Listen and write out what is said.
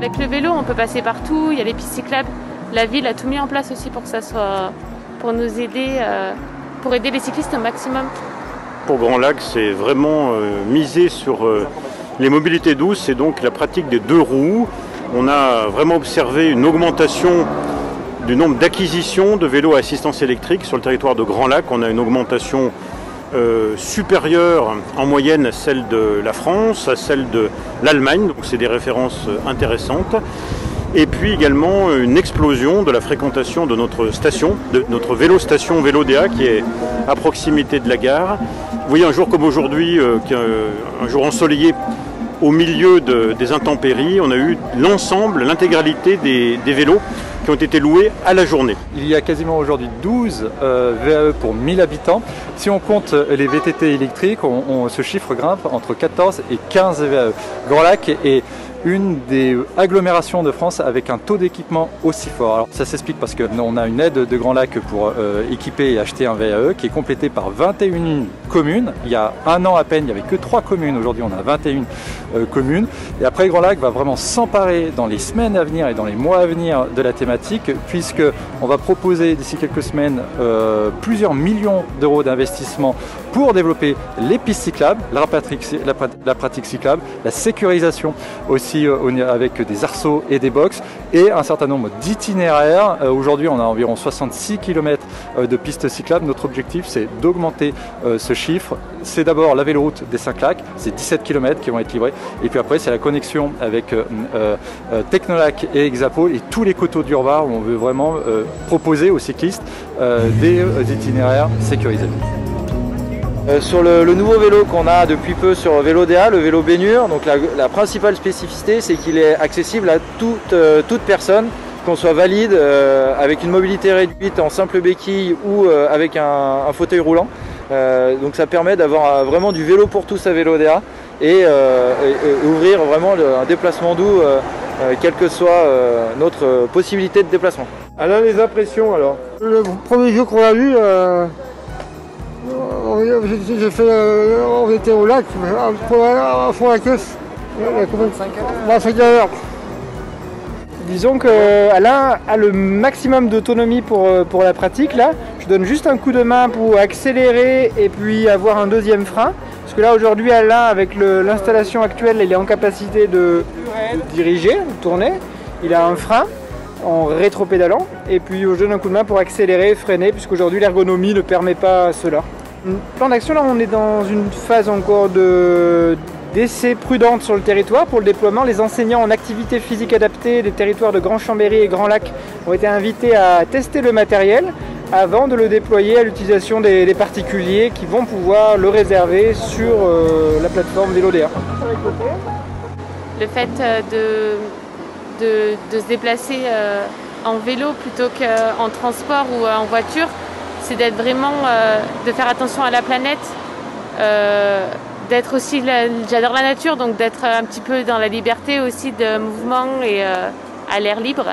Avec le vélo, on peut passer partout, il y a les pistes cyclables. La ville a tout mis en place aussi pour que ça soit, pour nous aider, pour aider les cyclistes au maximum. Pour Grand Lac, c'est vraiment misé sur les mobilités douces et donc la pratique des 2 roues. On a vraiment observé une augmentation du nombre d'acquisitions de vélos à assistance électrique sur le territoire de Grand Lac. On a une augmentation supérieure en moyenne à celle de la France, à celle de l'Allemagne, donc c'est des références intéressantes. Et puis également une explosion de la fréquentation de notre station, de notre vélo-station Vélodéa qui est à proximité de la gare. Vous voyez, un jour comme aujourd'hui, un jour ensoleillé, au milieu des intempéries, on a eu l'ensemble, l'intégralité des vélos qui ont été loués à la journée. Il y a quasiment aujourd'hui 12 VAE pour 1000 habitants. Si on compte les VTT électriques, ce chiffre grimpe entre 14 et 15 VAE. Grand Lac est une des agglomérations de France avec un taux d'équipement aussi fort. Alors ça s'explique parce qu'on a une aide de Grand Lac pour équiper et acheter un VAE qui est complété par 21 communes. Il y a un an à peine, il n'y avait que 3 communes. Aujourd'hui, on a 21 communes. Et après, Grand Lac va vraiment s'emparer dans les semaines à venir et dans les mois à venir de la thématique, puisqu'on va proposer d'ici quelques semaines plusieurs millions d'euros d'investissement pour développer les pistes cyclables, la pratique cyclable, la sécurisation aussi avec des arceaux et des box et un certain nombre d'itinéraires. Aujourd'hui, on a environ 66 km de pistes cyclables. Notre objectif, c'est d'augmenter ce chiffre. C'est d'abord la véloroute des 5 lacs, c'est 17 km qui vont être livrés. Et puis après, c'est la connexion avec Technolac et Hexapole et tous les coteaux d'Urbar où on veut vraiment proposer aux cyclistes des itinéraires sécurisés. Sur le nouveau vélo qu'on a depuis peu sur Vélodéa, le vélo Bénure, donc la principale spécificité, c'est qu'il est accessible à toute personne, qu'on soit valide, avec une mobilité réduite en simple béquille ou avec un fauteuil roulant. Donc ça permet d'avoir vraiment du vélo pour tous à Vélodéa et ouvrir vraiment un déplacement doux, quelle que soit notre possibilité de déplacement. Alors les impressions alors. Le premier jour qu'on a vu, j'ai fait, on était au lac, à fond la caisse. 5 heures. Disons qu'Alain a le maximum d'autonomie pour la pratique. Là, je donne juste un coup de main pour accélérer et puis avoir un deuxième frein. Parce que là aujourd'hui, Alain, avec l'installation actuelle, il est en capacité de diriger, de tourner. Il a un frein en rétro-pédalant et puis je donne un coup de main pour accélérer, freiner, puisqu'aujourd'hui l'ergonomie ne permet pas cela. Plan d'action, là on est dans une phase encore d'essai prudente sur le territoire pour le déploiement. Les enseignants en activité physique adaptée des territoires de Grand Chambéry et Grand Lac ont été invités à tester le matériel avant de le déployer à l'utilisation des particuliers qui vont pouvoir le réserver sur la plateforme Vélodéa. Le fait de se déplacer en vélo plutôt qu'en transport ou en voiture, c'est d'être vraiment, de faire attention à la planète, d'être aussi, j'adore la nature, donc d'être un petit peu dans la liberté aussi de mouvement et à l'air libre.